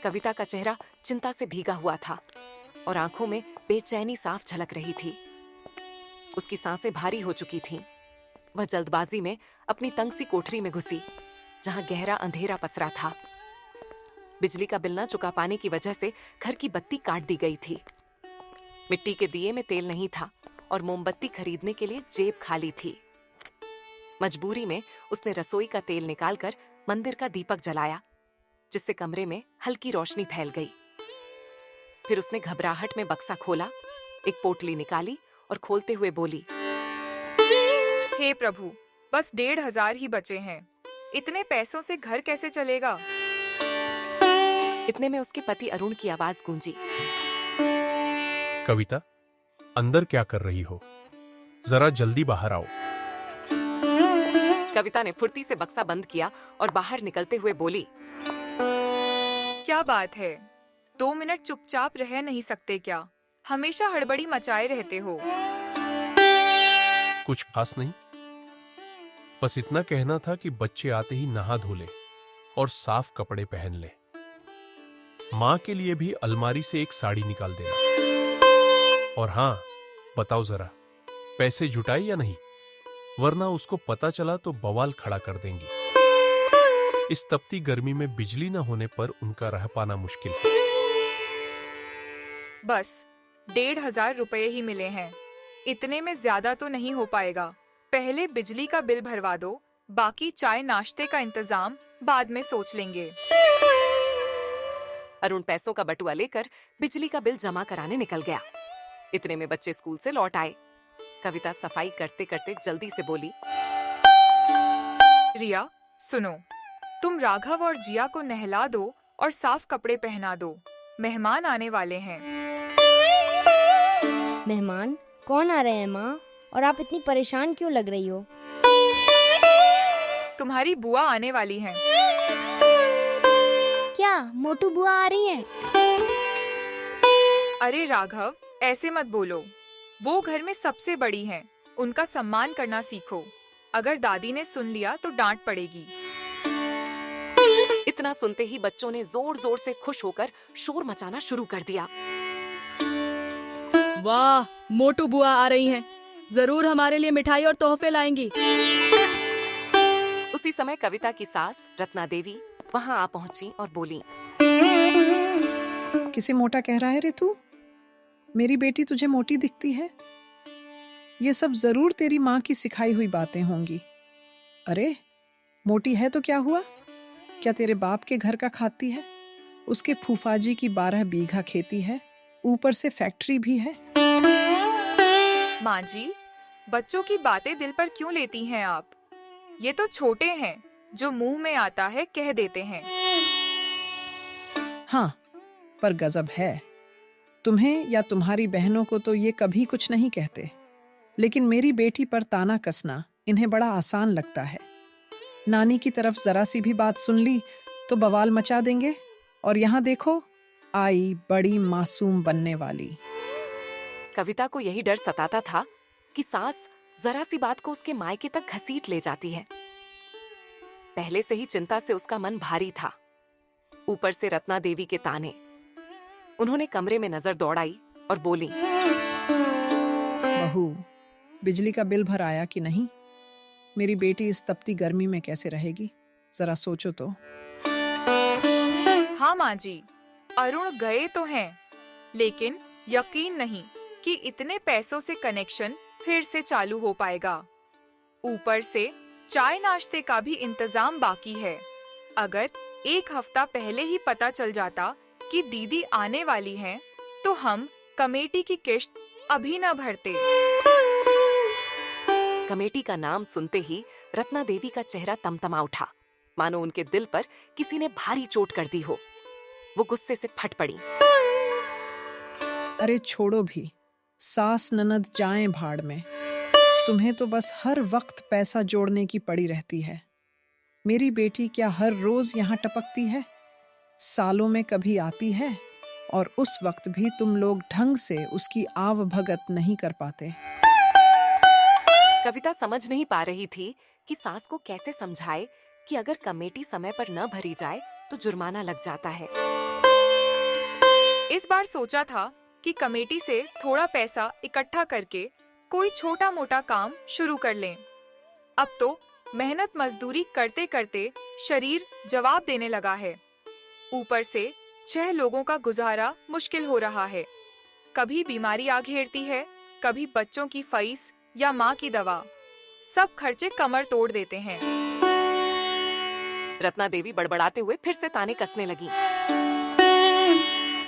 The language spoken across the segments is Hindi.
कविता का चेहरा चिंता से भीगा हुआ था और आंखों में बेचैनी साफ झलक रही थी। उसकी सांसें भारी हो चुकी थीं। वह जल्दबाजी में अपनी तंग सी कोठरी में घुसी, जहां गहरा अंधेरा पसरा था। बिजली का बिल न चुका पाने की वजह से घर की बत्ती काट दी गई थी। मिट्टी के दिए में तेल नहीं था और मोमबत्ती खरीदने के लिए जेब खाली थी। मजबूरी में उसने रसोई का तेल निकालकर मंदिर का दीपक जलाया, जिससे कमरे में हल्की रोशनी फैल गई। फिर उसने घबराहट में बक्सा खोला, एक पोटली निकाली और खोलते हुए बोली, हे प्रभु, बस 1,500 ही बचे हैं। इतने पैसों से घर कैसे चलेगा? इतने में उसके पति अरुण की आवाज गूंजी, कविता, अंदर क्या कर रही हो? जरा जल्दी बाहर आओ। कविता ने फुर्ती से बक्सा बंद किया और बाहर निकलते हुए बोली, क्या बात है? 2 मिनट चुपचाप रह नहीं सकते क्या? हमेशा हड़बड़ी मचाए रहते हो। कुछ खास नहीं, बस इतना कहना था कि बच्चे आते ही नहा धो ले और साफ कपड़े पहन ले। माँ के लिए भी अलमारी से एक साड़ी निकाल देना। और हाँ, बताओ जरा, पैसे जुटाए या नहीं? वरना उसको पता चला तो बवाल खड़ा कर देंगी। इस तपती गर्मी में बिजली न होने पर उनका रह पाना मुश्किल है। बस 1,500 रुपए ही मिले हैं। इतने में ज्यादा तो नहीं हो पाएगा। पहले बिजली का बिल भरवा दो, बाकी चाय नाश्ते का इंतजाम बाद में सोच लेंगे। अरुण पैसों का बटुआ लेकर बिजली का बिल जमा कराने निकल गया। इतने में बच्चे स्कूल से लौट आए। कविता सफाई करते करते जल्दी से बोली, रिया, सुनो, तुम राघव और जिया को नहला दो और साफ कपड़े पहना दो। मेहमान आने वाले हैं। मेहमान कौन आ रहे हैं माँ? और आप इतनी परेशान क्यों लग रही हो? तुम्हारी बुआ आने वाली हैं। क्या मोटू बुआ आ रही हैं? अरे राघव, ऐसे मत बोलो। वो घर में सबसे बड़ी हैं। उनका सम्मान करना सीखो। अगर दादी ने सुन लिया तो डांट पड़ेगी। इतना सुनते ही बच्चों ने जोर जोर से खुश होकर शोर मचाना शुरू कर दिया। वाह, मोटू बुआ आ रही हैं। जरूर हमारे लिए मिठाई और तोहफे लाएंगी। उसी समय कविता की सास रत्ना देवी वहां आ पहुंची और बोली, किसे मोटा कह रहा है रे तू? मेरी बेटी तुझे मोटी दिखती है? ये सब जरूर तेरी माँ की सिखाई हुई बातें होंगी। अरे, मोटी है तो क्या हुआ? क्या तेरे बाप के घर का खाती है? उसके फूफाजी की 12 बीघा खेती है, ऊपर से फैक्ट्री भी है। माँ जी, बच्चों की बातें दिल पर क्यों लेती हैं आप? ये तो छोटे हैं, जो मुंह में आता है कह देते हैं। हाँ, पर गजब है। तुम्हें या तुम्हारी बहनों को तो ये कभी कुछ नहीं कहते, लेकिन मेरी बेटी पर ताना कसना इन्हें बड़ा आसान लगता है। नानी की तरफ जरा सी भी बात सुन ली तो बवाल मचा देंगे। और यहाँ देखो, आई बड़ी मासूम बनने वाली। कविता को यही डर सताता था कि सास जरा सी बात को उसके मायके तक घसीट ले जाती है। पहले से ही चिंता से उसका मन भारी था, ऊपर से रत्ना देवी के ताने। उन्होंने कमरे में नजर दौड़ाई और बोली, बहू, बिजली का बिल भर आया कि नहीं? मेरी बेटी इस तपती गर्मी में कैसे रहेगी? जरा सोचो तो। हाँ माँ जी, अरुण गए तो हैं, लेकिन यकीन नहीं कि इतने पैसों से कनेक्शन फिर से चालू हो पाएगा। ऊपर से चाय नाश्ते का भी इंतजाम बाकी है। अगर 1 हफ्ता पहले ही पता चल जाता कि दीदी आने वाली हैं, तो हम कमेटी की किश्त अभी न भरते। कमेटी का नाम सुनते ही रत्ना देवी का चेहरा तमतमा उठा, मानो उनके दिल पर किसी ने भारी चोट कर दी हो। वो गुस्से से फट पड़ी। अरे छोड़ो भी, सास ननद जाएं भाड़ में। तुम्हें तो बस हर वक्त पैसा जोड़ने की पड़ी रहती है। मेरी बेटी क्या हर रोज यहाँ टपकती है? सालों में कभी आती है, और उस वक्त भी तुम लोग ढंग से उसकी आव भगत नहीं कर पाते। कविता समझ नहीं पा रही थी कि सास को कैसे समझाए कि अगर कमेटी समय पर न भरी जाए तो जुर्माना लग जाता है। इस बार सोचा था कि कमेटी से थोड़ा पैसा इकट्ठा करके कोई छोटा मोटा काम शुरू कर लें। अब तो मेहनत मजदूरी करते करते शरीर जवाब देने लगा है। ऊपर से 6 लोगों का गुजारा मुश्किल हो रहा है। कभी बीमारी आ घेरती है, कभी बच्चों की फीस या माँ की दवा, सब खर्चे कमर तोड़ देते हैं। रत्ना देवी बड़बड़ाते हुए फिर से ताने कसने लगी।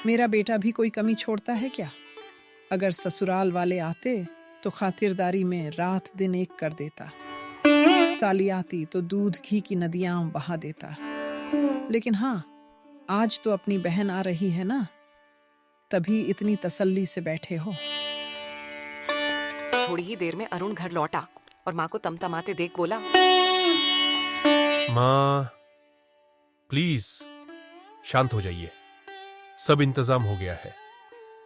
मेरा बेटा भी कोई कमी छोड़ता है क्या? अगर ससुराल वाले आते तो खातिरदारी में रात दिन एक कर देता। साली आती तो दूध घी की नदियां बहा देता। लेकिन हाँ, आज तो अपनी बहन आ रही है ना, तभी इतनी तसल्ली से बैठे हो। थोड़ी ही देर में अरुण घर लौटा और माँ को तमतमाते देख बोला, माँ प्लीज शांत हो जाइए, सब इंतजाम हो गया है,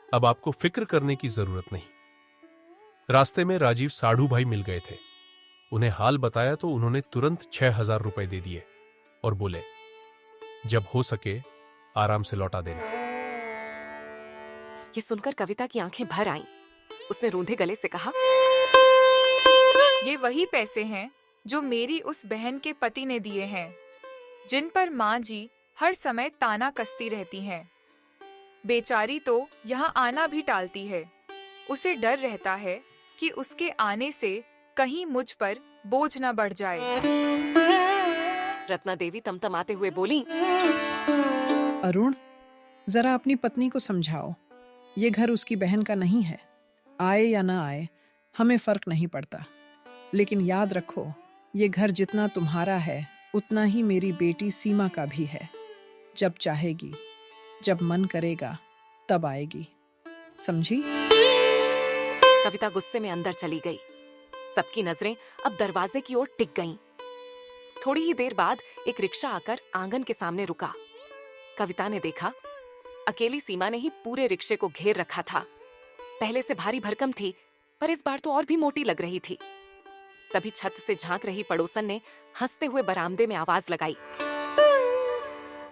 अब आपको फिक्र करने की जरूरत नहीं। रास्ते में राजीव साढ़ू भाई मिल गए थे, उन्हें हाल बताया तो उन्होंने तुरंत 6,000 रुपए दे दिए और बोले जब हो सके आराम से लौटा देना। ये सुनकर कविता की आंखें भर आईं। उसने रूंधे गले से कहा, ये वही पैसे हैं जो मेरी उस बहन के पति ने दिए हैं, जिन पर माँ जी हर समय ताना कसती रहती हैं। बेचारी तो यहाँ आना भी टालती है। उसे डर रहता है कि उसके आने से कहीं मुझ पर बोझ न बढ़ जाए। रत्ना देवी तमतमाते हुए बोली, अरुण, जरा अपनी पत्नी को समझाओ, ये घर उसकी बहन का नहीं है। आए या ना आए हमें फर्क नहीं पड़ता, लेकिन याद रखो, ये घर जितना तुम्हारा है उतना ही मेरी बेटी सीमा का भी है। जब चाहेगी, जब मन करेगा, तब आएगी, समझी? कविता गुस्से में अंदर चली गई। सबकी नजरें अब दरवाजे की ओर टिक गईं। थोड़ी ही देर बाद एक रिक्शा आकर आंगन के सामने रुका। कविता ने देखा, अकेली सीमा ने ही पूरे रिक्शे को घेर रखा था। पहले से भारी भरकम थी, पर इस बार तो और भी मोटी लग रही थी। तभी छत से झांक रही पड़ोसन ने हंसते हुए बरामदे में आवाज लगाई,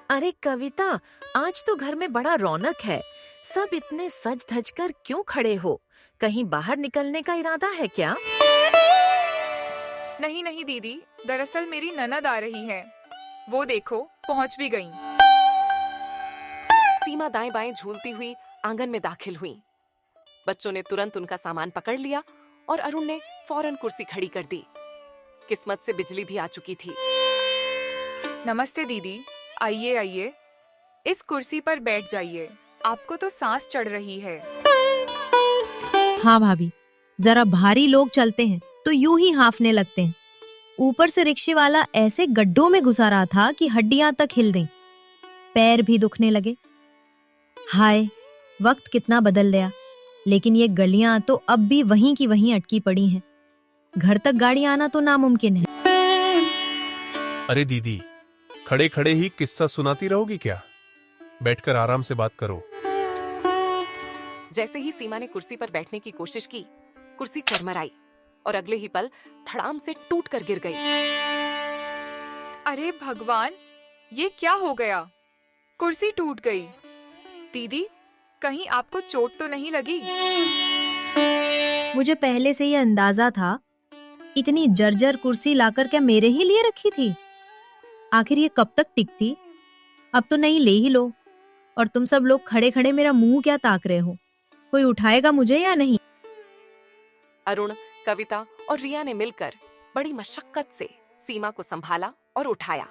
अरे कविता, आज तो घर में बड़ा रौनक है। सब इतने सज धज कर क्यों खड़े हो? कहीं बाहर निकलने का इरादा है क्या? नहीं नहीं दीदी, दरअसल मेरी ननद आ रही है। वो देखो पहुंच भी गईं। सीमा दाएं बाएं झूलती हुई आंगन में दाखिल हुई। बच्चों ने तुरंत उनका सामान पकड़ लिया और अरुण ने फौरन कुर्सी खड़ी कर दी। किस्मत से बिजली भी आ चुकी थी। नमस्ते दीदी, आइए आइए, इस कुर्सी पर बैठ जाइए। आपको तो सांस चढ़ रही है। हाँ भाभी, जरा भारी लोग चलते हैं तो यूं ही हांफने लगते हैं। ऊपर से रिक्शे वाला ऐसे गड्ढों में घुसा रहा था कि हड्डियां तक हिल गईं। पैर भी दुखने लगे। हाय, वक्त कितना बदल गया, लेकिन ये गलियां तो अब भी वहीं की वहीं अटकी पड़ी हैं। घर तक गाड़ी आना तो नामुमकिन है। अरे दीदी, खड़े खड़े ही किस्सा सुनाती रहोगी क्या? बैठकर आराम से बात करो। जैसे ही सीमा ने कुर्सी पर बैठने की कोशिश की, कुर्सी चरमराई और अगले ही पल धड़ाम से टूट कर गिर गई। अरे भगवान, ये क्या हो गया? कुर्सी टूट गई। दीदी, कहीं आपको चोट तो नहीं लगी? मुझे पहले से ये अंदाजा था। इतनी जर्जर कुर्सी लाकर क्या मेरे ही लिए रखी थी? आखिर ये कब तक टिकती? अब तो नहीं ले ही लो। और तुम सब लोग खड़े खड़े मेरा मुंह क्या ताक रहे हो? कोई उठाएगा मुझे या नहीं? अरुण, कविता और रिया ने मिलकर बड़ी मशक्कत से सीमा को संभाला और उठाया।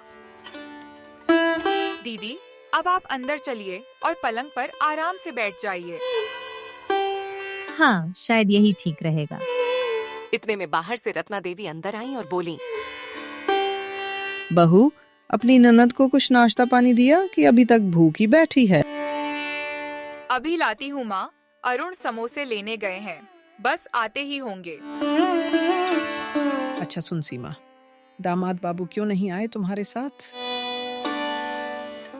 दीदी, अब आप अंदर चलिए और पलंग पर आराम से बैठ जाइए। हाँ, शायद यही ठीक रहेगा। इतने में बाहर से रत्ना देवी अंदर आई और बोली, बहू, अपनी ननद को कुछ नाश्ता पानी दिया कि अभी तक भूखी बैठी है? अभी लाती हूँ माँ। अरुण समोसे लेने गए हैं, बस आते ही होंगे। अच्छा सुन सीमा, दामाद बाबू क्यों नहीं आए तुम्हारे साथ?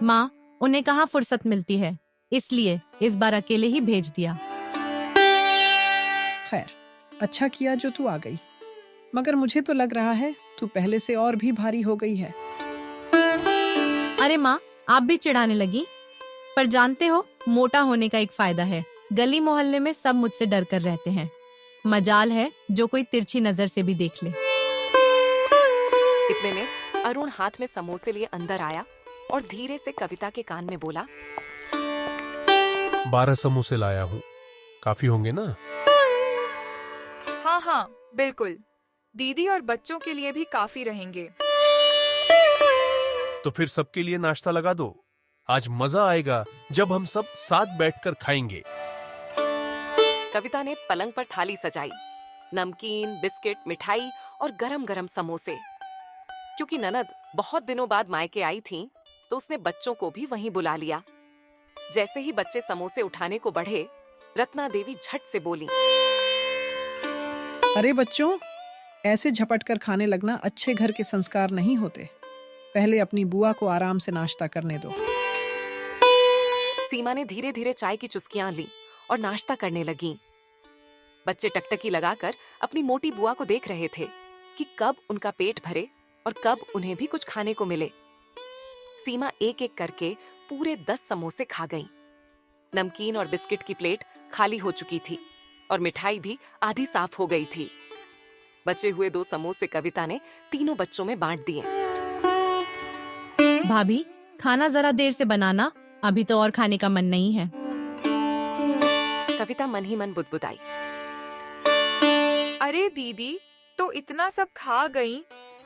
माँ, उन्हें कहाँ फुर्सत मिलती है, इसलिए इस बार अकेले ही भेज दिया। खैर, अच्छा किया जो तू आ गई, मगर मुझे तो लग रहा है तू पहले से और भी भारी हो गई है। अरे माँ, आप भी चिढ़ाने लगी। पर जानते हो, मोटा होने का एक फायदा है। गली मोहल्ले में सब मुझसे डर कर रहते हैं। मजाल है जो कोई तिरछी नजर से भी देख ले। इतने में अरुण हाथ में समोसे लिए अंदर आया और धीरे से कविता के कान में बोला, 12 समोसे लाया हूँ, काफी होंगे ना? हाँ हाँ बिल्कुल, दीदी और बच्चों के लिए भी काफी रहेंगे। तो फिर सबके लिए नाश्ता लगा दो। आज मजा आएगा जब हम सब साथ बैठकर खाएंगे। कविता ने पलंग पर थाली सजाई, नमकीन, बिस्किट, मिठाई और गरम गरम समोसे। क्योंकि ननद बहुत दिनों बाद मायके आई थीं, तो उसने बच्चों को भी वहीं बुला लिया। जैसे ही बच्चे समोसे उठाने को बढ़े, रत्ना देवी झट से बोली, अरे बच्चों, ऐसे झपट कर खाने लगना अच्छे घर के संस्कार नहीं होते। पहले अपनी बुआ को आराम से नाश्ता करने दो। सीमा ने धीरे धीरे चाय की चुस्कियां ली और नाश्ता करने लगी। बच्चे टकटकी लगाकर अपनी मोटी बुआ को देख रहे थे कि कब उनका पेट भरे और कब उन्हें भी कुछ खाने को मिले। सीमा एक एक करके पूरे 10 समोसे खा गईं। नमकीन और बिस्किट की प्लेट खाली हो चुकी थी और मिठाई भी आधी साफ हो गई थी। बचे हुए 2 समोसे कविता ने तीनों बच्चों में बांट दिए। भाभी, खाना जरा देर से बनाना, अभी तो और खाने का मन नहीं है। कविता मन ही मन बुदबुदाई, अरे दीदी, तो इतना सब खा गई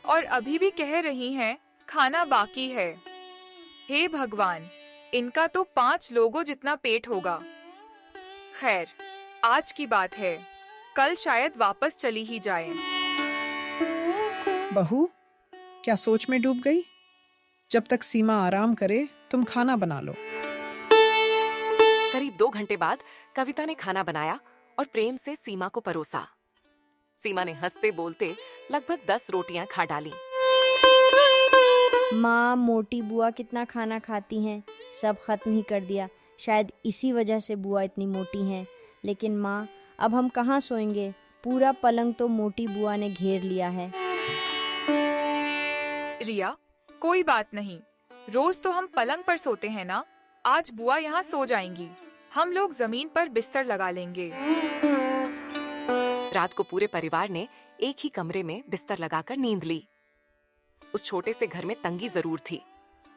और अभी भी कह रही हैं खाना बाकी है। हे भगवान, इनका तो 5 लोगों जितना पेट होगा। खैर, आज की बात है, कल शायद वापस चली ही जाए। बहू, क्या सोच में डूब गई? जब तक सीमा आराम करे, तुम खाना बना लो। करीब 2 घंटे बाद कविता ने खाना बनाया और प्रेम से सीमा को परोसा। सीमा ने हंसते बोलते लगभग 10 रोटियां खा डाली। माँ, मोटी बुआ कितना खाना खाती हैं, सब खत्म ही कर दिया। शायद इसी वजह से बुआ इतनी मोटी हैं। लेकिन माँ, अब हम कहाँ सोएंगे? पूरा पलंग तो मोटी बुआ ने घेर लिया है। रिया, कोई बात नहीं, रोज तो हम पलंग पर सोते हैं ना। आज बुआ यहाँ सो जाएंगी, हम लोग जमीन पर बिस्तर लगा लेंगे। रात को पूरे परिवार ने एक ही कमरे में बिस्तर लगाकर नींद ली। उस छोटे से घर में तंगी जरूर थी,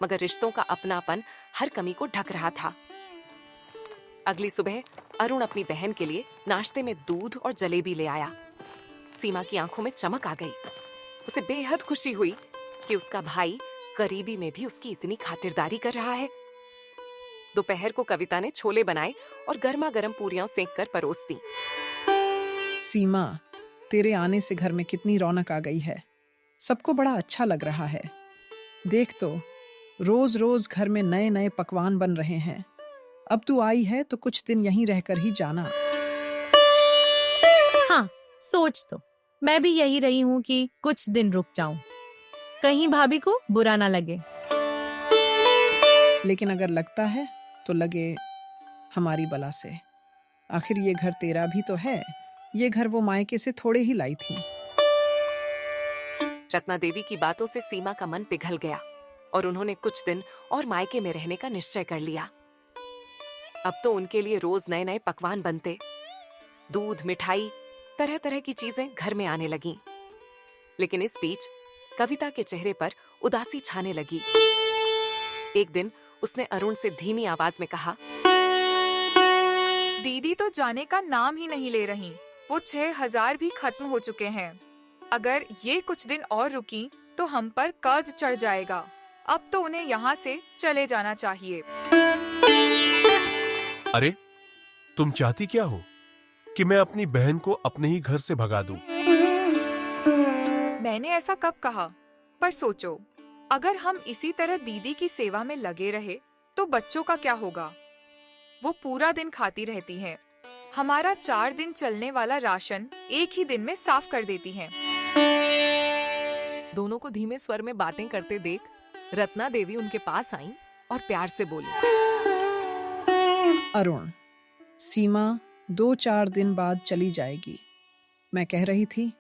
मगर रिश्तों का अपनापन हर कमी को ढक रहा था। अगली सुबह अरुण अपनी बहन के लिए नाश्ते में दूध और जलेबी ले आया। सीमा की आंखों में चमक आ गई। उसे बेहद खुशी हुई कि उसका भाई गरीबी में भी उसकी इतनी खातिरदारी कर रहा है। दोपहर को कविता ने छोले बनाए और गर्मा गर्म पूरियां सेंक कर परोस दी। सीमा, तेरे आने से घर में कितनी रौनक आ गई है। सबको बड़ा अच्छा लग रहा है। देख तो, रोज रोज घर में नए नए पकवान बन रहे हैं। अब तू आई है तो कुछ दिन यहीं रहकर ही जाना। हाँ, सोच तो मैं भी यही रही हूँ कि कुछ दिन रुक जाऊं, कहीं भाभी को बुरा ना लगे। लेकिन अगर लगता है तो लगे हमारी बला से। आखिर ये घर तेरा भी तो है। ये घर वो मायके से थोड़े ही लाई थी। रत्ना देवी की बातों से सीमा का मन पिघल गया और उन्होंने कुछ दिन और मायके में रहने का निश्चय कर लिया। अब तो उनके लिए रोज नए नए पकवान बनते। दूध, मिठाई, तरह तरह की चीजें घर में आने लगीं। लेकिन इस बीच कविता के चेहरे पर उदासी छाने लगी। एक दिन उसने अरुण से धीमी आवाज में कहा, दीदी तो जाने का नाम ही नहीं ले रही। वो 6000 भी खत्म हो चुके हैं। अगर ये कुछ दिन और रुकी तो हम पर कर्ज चढ़ जाएगा। अब तो उन्हें यहाँ से चले जाना चाहिए। अरे, तुम चाहती क्या हो? कि मैं अपनी बहन को अपने ही घर से भगा दूं? मैंने ऐसा कब कहा? पर सोचो, अगर हम इसी तरह दीदी की सेवा में लगे रहे तो बच्चों का क्या होगा? वो पूरा दिन खाती रहती हैं। हमारा 4 दिन चलने वाला राशन एक ही दिन में साफ कर देती हैं। दोनों को धीमे स्वर में बातें करते देख रत्ना देवी उनके पास आईं और प्यार से बोली, अरुण, सीमा 2-4 दिन बाद चली जाएगी। मैं कह रही थी,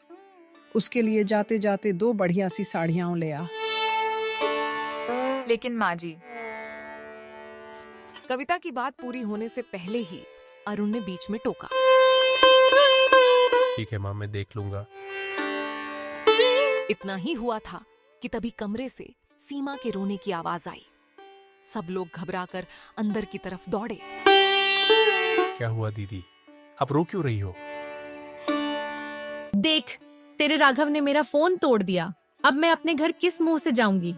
उसके लिए जाते जाते 2 बढ़िया सी साड़ियां ले आ। लेकिन माँ जी, कविता की बात पूरी होने से पहले ही अरुण ने बीच में टोका। ठीक है माँ, मैं देख लूंगा। इतना ही हुआ था कि तभी कमरे से सीमा के रोने की आवाज आई। सब लोग घबराकर अंदर की तरफ दौड़े। क्या हुआ दीदी, आप रो क्यों रही हो? देख, तेरे राघव ने मेरा फोन तोड़ दिया। अब मैं अपने घर किस मुंह से जाऊंगी?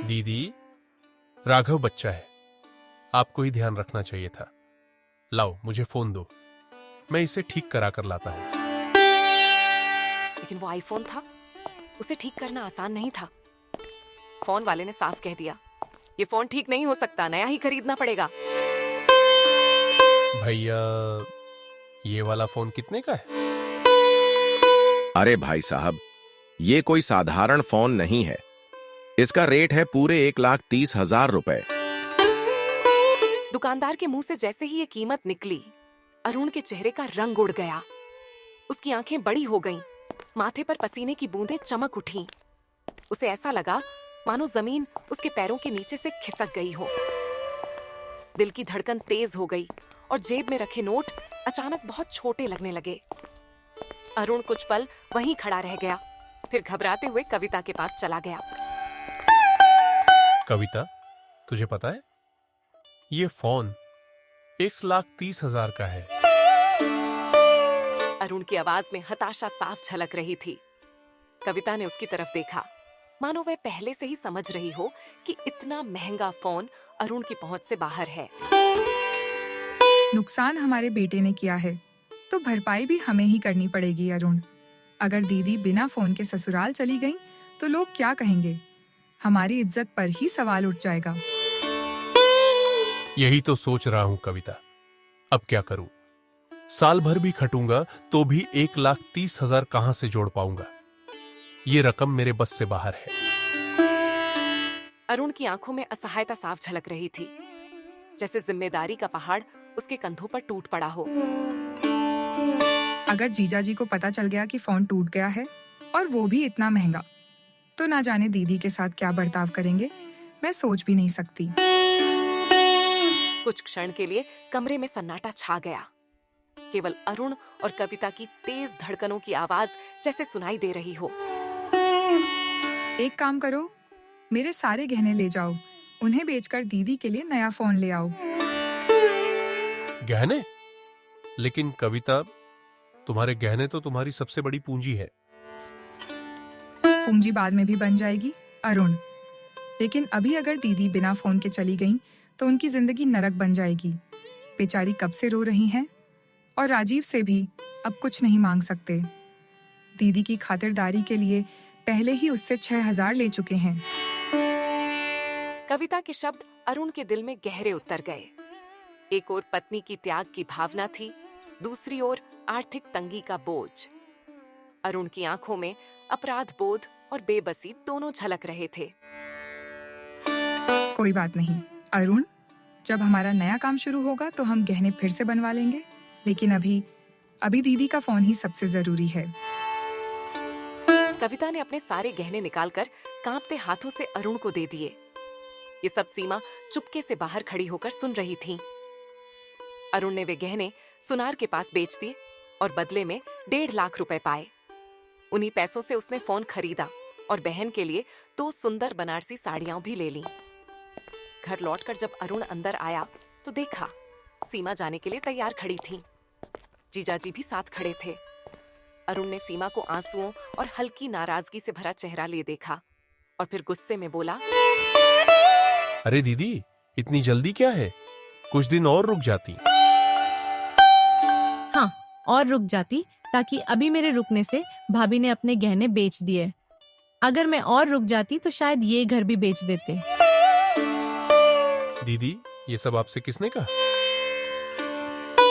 दीदी, राघव बच्चा है, आपको ही ध्यान रखना चाहिए था। लाओ मुझे फोन दो, मैं इसे ठीक करा कर लाता हूं। लेकिन वो आईफोन था, उसे ठीक करना आसान नहीं था। फोन वाले ने साफ कह दिया, ये फोन ठीक नहीं हो सकता, नया ही खरीदना पड़ेगा। भैया, ये वाला फोन कितने का है? अरे भाई साहब, ये कोई साधारण फोन नहीं है। इसका रेट है पूरे 1,30,000 रुपए। दुकानदार के मुंह से जैसे ही ये कीमत निकली, अरुण के चेहरे का रंग उड़ गया। उसकी आंखें बड़ी हो गईं, माथे पर पसीने की बूंदें चमक उठीं। उसे ऐसा लगा मानो जमीन उसके पैरों के नीचे से खिसक गई हो। दिल की धड़कन तेज हो गई और जेब में रखे नोट अचानक बहुत छोटे लगने लगे। अरुण कुछ पल वहीं खड़ा रह गया, फिर घबराते हुए कविता के पास चला गया। कविता, तुझे पता है ये फोन 1,30,000 का है। अरुण की आवाज में हताशा साफ झलक रही थी। कविता ने उसकी तरफ देखा, मानो वह पहले से ही समझ रही हो कि इतना महंगा फोन अरुण की पहुंच से बाहर है। नुकसान हमारे बेटे ने किया है तो भरपाई भी हमें ही करनी पड़ेगी अरुण। अगर दीदी बिना फोन के ससुराल चली गई तो लोग क्या कहेंगे? हमारी इज्जत पर ही सवाल उठ जाएगा। यही तो सोच रहा हूं कविता, अब क्या करूं? साल भर भी खटूंगा तो भी 1,30,000 कहां से जोड़ पाऊंगा? ये रकम मेरे बस से बाहर है। अरुण की आंखों में असहायता साफ झलक रही थी, जैसे जिम्मेदारी का पहाड़ उसके कंधों पर टूट पड़ा हो। अगर जीजा जी को पता चल गया कि फोन टूट गया है और वो भी इतना महंगा, तो ना जाने दीदी के साथ क्या बर्ताव करेंगे, मैं सोच भी नहीं सकती। कुछ क्षण के लिए कमरे में सन्नाटा छा गया। केवल अरुण और कविता की तेज धड़कनों की आवाज जैसे सुनाई दे रही हो। एक काम करो, मेरे सारे गहने ले जाओ, उन्हें बेचकर दीदी के लिए नया फोन ले आओ। गहने? लेकिन कविता, तुम्हारे गहने तो तुम्हारी सबसे बड़ी पूंजी है। पूंजी बाद में भी बन जाएगी अरुण, लेकिन अभी अगर दीदी बिना फोन के चली गई तो उनकी जिंदगी नरक बन जाएगी। बेचारी कब से रो रही हैं और राजीव से भी अब कुछ नहीं मांग सकते। दीदी की खातिरदारी के लिए पहले ही उससे 6,000 ले चुके हैं। कविता के शब्द अरुण के दिल में गहरे उतर गए। एक ओर पत्नी की त्याग की भावना थी, दूसरी ओर आर्थिक तंगी का बोझ। अरुण की आंखों में अपराध बोध और बेबसी दोनों झलक रहे थे। कोई बात नहीं अरुण, जब हमारा नया काम शुरू होगा तो हम गहने फिर से बनवा लेंगे, लेकिन अभी दीदी का फोन ही सबसे जरूरी है। कविता ने अपने सारे गहने निकालकर कांपते हाथों से अरुण को दे दिए। ये सब सीमा चुपके से बाहर खड़ी होकर सुन रही थी। अरुण ने वे गहने सुनार के पास बेच दिए और बदले में 1.5 लाख रुपए पाए। उन्हीं पैसों से उसने फोन खरीदा और बहन के लिए 2 सुंदर बनारसी साड़ियां भी ले लीं। घर लौटकर जब अरुण अंदर आया तो देखा सीमा जाने के लिए तैयार खड़ी थी। जीजाजी भी साथ खड़े थे। अरुण ने सीमा को आंसुओं और हल्की नाराजगी से भरा चेहरा लिए देखा और फिर गुस्से में बोला, अरे दीदी, इतनी जल्दी क्या है? कुछ दिन और रुक जाती। हाँ, और रुक जाती, ताकि अभी मेरे रुकने से भाभी ने अपने गहने बेच दिए। अगर मैं और रुक जाती तो शायद ये घर भी बेच देते। दीदी, ये सब आपसे किसने कहा?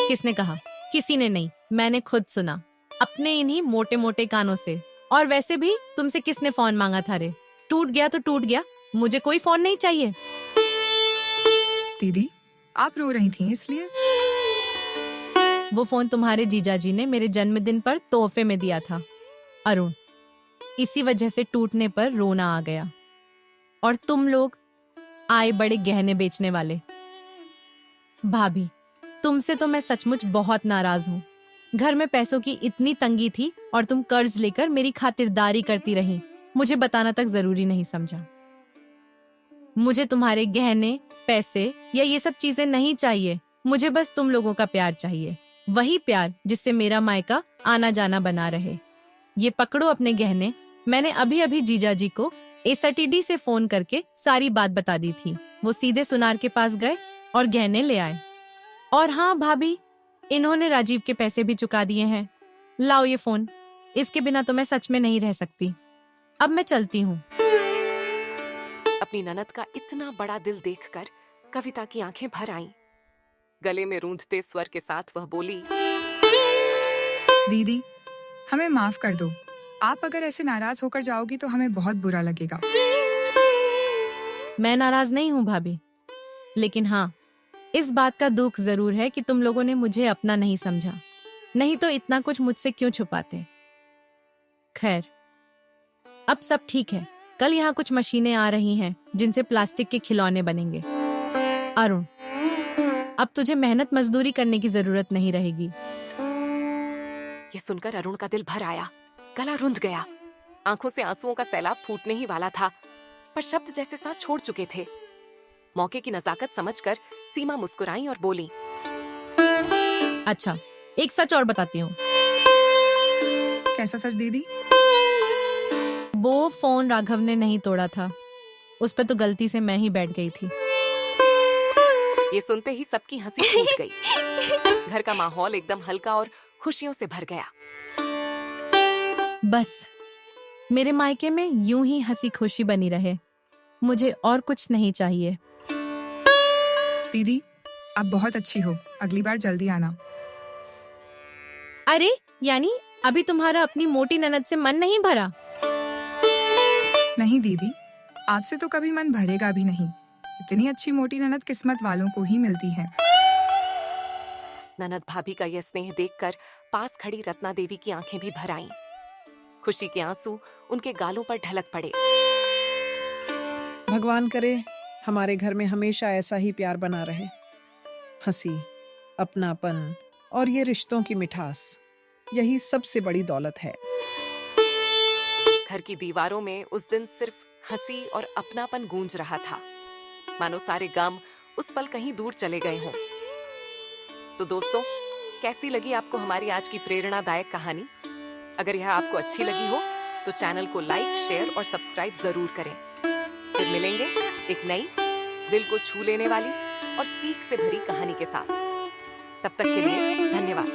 किसने कहा? किसी ने नहीं, मैंने खुद सुना अपने इन्हीं मोटे मोटे कानों से। और वैसे भी तुमसे किसने फोन मांगा था रे? टूट गया तो टूट गया, मुझे कोई फोन नहीं चाहिए। दीदी, आप रो रही थी इसलिए? वो फोन तुम्हारे जीजाजी ने मेरे जन्मदिन पर तोहफे में दिया था अरुण, इसी वजह से टूटने पर रोना आ गया। और तुम लोग आए बड़े गहने बेचने वाले। भाभी, तुमसे तो मैं सचमुच बहुत नाराज हूँ। घर में पैसों की इतनी तंगी थी और तुम कर्ज लेकर मेरी खातिरदारी करती रही। मुझे बताना तक जरूरी नहीं समझा। मुझे तुम्हारे गहने, पैसे या ये सब चीजें नहीं चाहिए। मुझे बस तुम लोगों का प्यार चाहिए, वही प्यार जिससे मेरा मायका आना जाना बना रहे। ये पकड़ो अपने गहने। मैंने अभी अभी जीजा जी को एसटीडी से फोन करके सारी बात बता दी थी। वो सीधे सुनार के पास गए और गहने ले आए। और हाँ भाभी, इन्होंने राजीव के पैसे भी चुका दिए हैं। लाओ ये फोन, इसके बिना तो मैं सच में नहीं रह सकती। अब मैं चलती हूँ। अपनी ननद का इतना बड़ा दिल देखकर कविता की आंखें भर आईं। गले में रूंधते स्वर के साथ वह बोली, दीदी, हमें माफ कर दो। आप अगर ऐसे नाराज होकर जाओगी तो हमें बहुत बुरा लगेगा। मैं नाराज नहीं हूँ भाभी, लेकिन हाँ, इस बात का दुख जरूर है कि तुम लोगों ने मुझे अपना नहीं समझा। नहीं तो इतना कुछ मुझसे क्यों छुपाते। खैर, अब सब ठीक है। कल यहाँ कुछ मशीनें आ रही हैं जिनसे प्लास्टिक के खिलौने बनेंगे। अरुण, अब तुझे मेहनत मजदूरी करने की जरूरत नहीं रहेगी। यह सुनकर अरुण का दिल भर आया, गला रुंध गया। आंखों से आंसुओं का सैलाब फूटने ही वाला था, पर शब्द जैसे सांस छोड़ चुके थे। मौके की नजाकत समझकर सीमा मुस्कुराई और बोली, अच्छा, एक सच और बताती हूँ। कैसा सच दीदी? वो फोन राघव ने नहीं तोड़ा था, उस पे तो गलती से मैं ही बैठ गई थी। ये सुनते ही सबकी हंसी छूट गई। घर का माहौल एकदम हल्का और खुशियों से भर गया। बस मेरे मायके में यूं ही हंसी खुशी बनी रहे, मुझे और कुछ नहीं चाहिए। दीदी, आप बहुत अच्छी हो। अगली बार जल्दी आना। अरे, यानी अभी तुम्हारा अपनी मोटी ननद से मन नहीं भरा? नहीं दीदी, आपसे तो कभी मन भरेगा भी नहीं। इतनी अच्छी मोटी ननद किस्मत वालों को ही मिलती है। ननद भाभी का यह स्नेह देखकर पास खड़ी रत्ना देवी की आंखें भी भर आईं। खुशी के आंसू उनके गालों पर ढलक पड़े। भगवान करे हमारे घर में हमेशा ऐसा ही प्यार बना रहे। हंसी, अपनापन और ये रिश्तों की मिठास, यही सबसे बड़ी दौलत है। घर की दीवारों में उस दिन सिर्फ हंसी और अपनापन गूंज रहा था, मानो सारे गम उस पल कहीं दूर चले गए हों। तो दोस्तों, कैसी लगी आपको हमारी आज की प्रेरणादायक कहानी? अगर यह आपको अच्छी लगी हो तो चैनल को लाइक, शेयर और सब्सक्राइब जरूर करें। फिर मिलेंगे एक नई, दिल को छू लेने वाली और सीख से भरी कहानी के साथ। तब तक के लिए धन्यवाद।